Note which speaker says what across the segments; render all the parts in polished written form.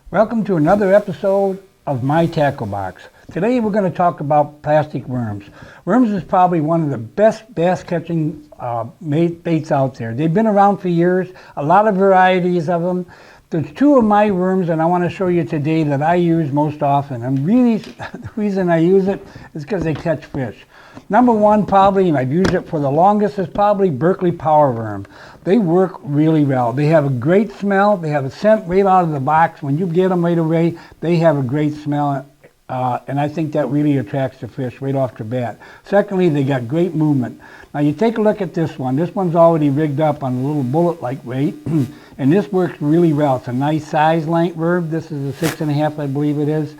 Speaker 1: Welcome to another episode of My Tackle Box. Today we're going to talk about plastic worms. Worms is probably one of the best bass catching baits out there. They've been around for years, a lot of varieties of them. There's two of my worms that I want to show you today that I use most often. And really, the reason I use it is because they catch fish. Number one, probably, and I've used it for the longest, is probably Berkley Power Worm. They work really well. They have a great smell. They have a scent right out of the box. When you get them right away, they have a great smell. And I think that really attracts the fish right off the bat. Secondly, they got great movement. Now you take a look at this one. This one's already rigged up on a little bullet-like weight. And this works really well. It's a nice size length worm. This is a 6.5, I believe it is,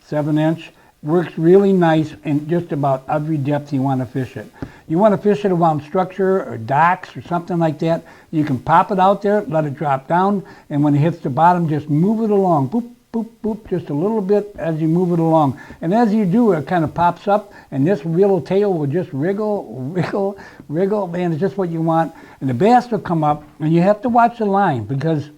Speaker 1: 7-inch. Works really nice in just about every depth you want to fish it. You want to fish it around structure or docks or something like that, you can pop it out there, let it drop down, and when it hits the bottom, just move it along. Boop, boop, boop, just a little bit as you move it along. And as you do, it kind of pops up, and this little tail will just wriggle, wriggle, wriggle. Man, it's just what you want. And the bass will come up, and you have to watch the line because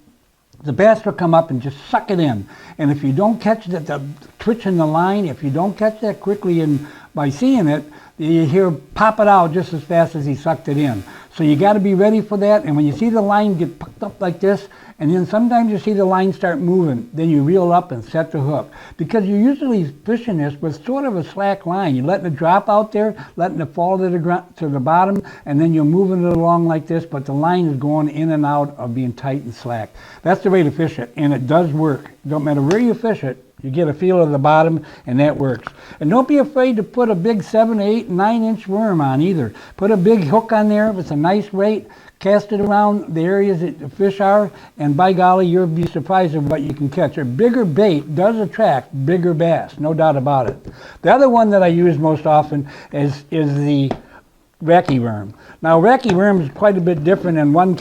Speaker 1: the bass will come up and just suck it in. And if you don't catch the twitch in the line, if you don't catch that quickly and by seeing it, you hear pop it out just as fast as he sucked it in. So you got to be ready for that. And when you see the line get pucked up like this, and then sometimes you see the line start moving, then you reel up and set the hook. Because you're usually fishing this with sort of a slack line. You're letting it drop out there, letting it fall to the bottom, and then you're moving it along like this, but the line is going in and out of being tight and slack. That's the way to fish it, and it does work. Don't matter where you fish it, you get a feel of the bottom, and that works. And don't be afraid to put a big 7, 8, 9-inch worm on either. Put a big hook on there if it's a nice weight. Cast it around the areas that the fish are, and by golly, you'll be surprised at what you can catch. A bigger bait does attract bigger bass, no doubt about it. The other one that I use most often is the Racky worm. Now, Racky worm is quite a bit different in one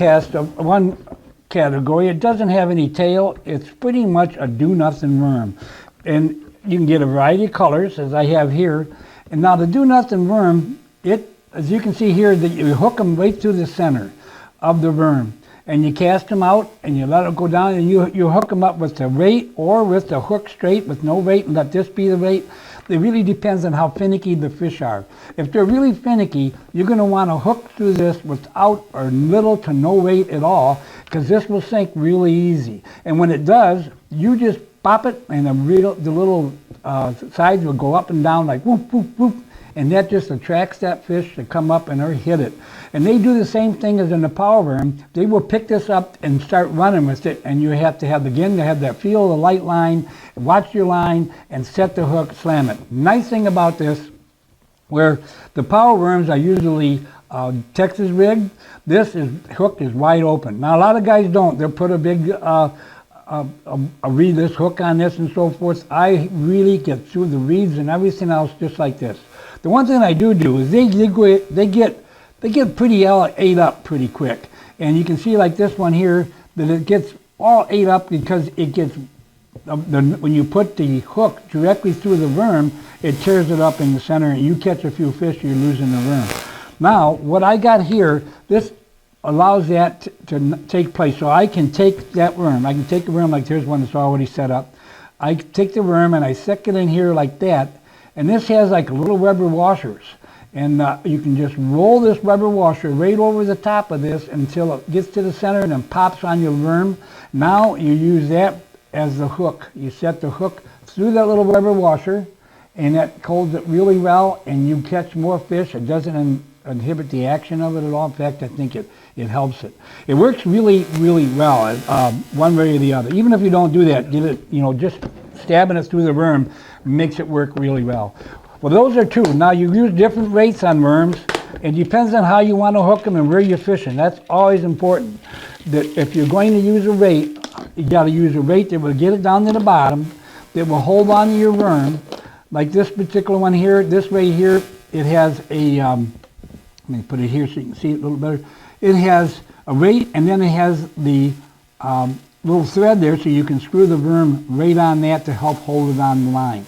Speaker 1: category. It doesn't have any tail. It's pretty much a do-nothing worm. And you can get a variety of colors, as I have here. And now the do-nothing worm, as you can see here, that you hook them right through the center of the worm. And you cast them out, and you let it go down, and you hook them up with the weight or with the hook straight with no weight, and let this be the weight. It really depends on how finicky the fish are. If they're really finicky, you're going to want to hook through this without or little to no weight at all, because this will sink really easy. And when it does, you just pop it, and the little sides will go up and down like whoop, whoop, whoop. And that just attracts that fish to come up and hit it. And they do the same thing as in the power worm. They will pick this up and start running with it, and you have to have, again, to have that feel of the light line, watch your line, and set the hook, slam it. Nice thing about this, where the power worms are usually Texas rigged, hook is wide open. Now a lot of guys don't. They'll put a big reedless hook on this and so forth. I really get through the reeds and everything else just like this. The one thing I do is they get pretty ate up pretty quick, and you can see like this one here that it gets all ate up because it gets when you put the hook directly through the worm, it tears it up in the center, and you catch a few fish, you're losing the worm. Now what I got here, this allows that to take place. So I can take that worm. I can take the worm like here's one that's already set up. I take the worm and I stick it in here like that. And this has like little rubber washers. And you can just roll this rubber washer right over the top of this until it gets to the center and then pops on your worm. Now you use that as the hook. You set the hook through that little rubber washer, and that holds it really well, and you catch more fish. It doesn't inhibit the action of it at all. In fact, I think it helps it. It works really, really well, one way or the other. Even if you don't do that, give it, just stabbing it through the worm makes it work really well. Well, those are two. Now you use different weights on worms. It depends on how you want to hook them and where you're fishing. That's always important. That if you're going to use a weight, you got to use a weight that will get it down to the bottom, that will hold on to your worm. Like this particular one here, this way here, it has a, let me put it here so you can see it a little better. It has a weight, and then it has the little thread there so you can screw the worm right on that to help hold it on the line.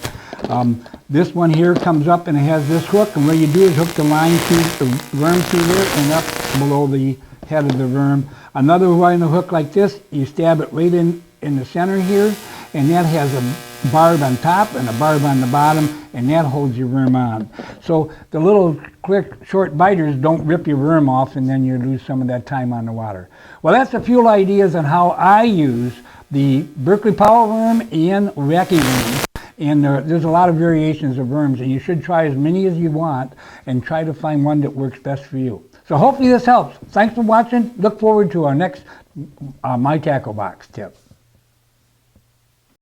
Speaker 1: This one here comes up and it has this hook, and what you do is hook the line through the worm through there and up below the head of the worm. Another one, a hook like this, you stab it right in the center here, and that has a barb on top and a barb on the bottom, and that holds your worm on. So the little quick short biters don't rip your worm off, and then you lose some of that time on the water. Well, that's a few ideas on how I use the Berkeley power worm and wacky worm. And there's a lot of variations of worms, and you should try as many as you want and try to find one that works best for you. So hopefully this helps. Thanks for watching. Look forward to our next My Tackle Box tip.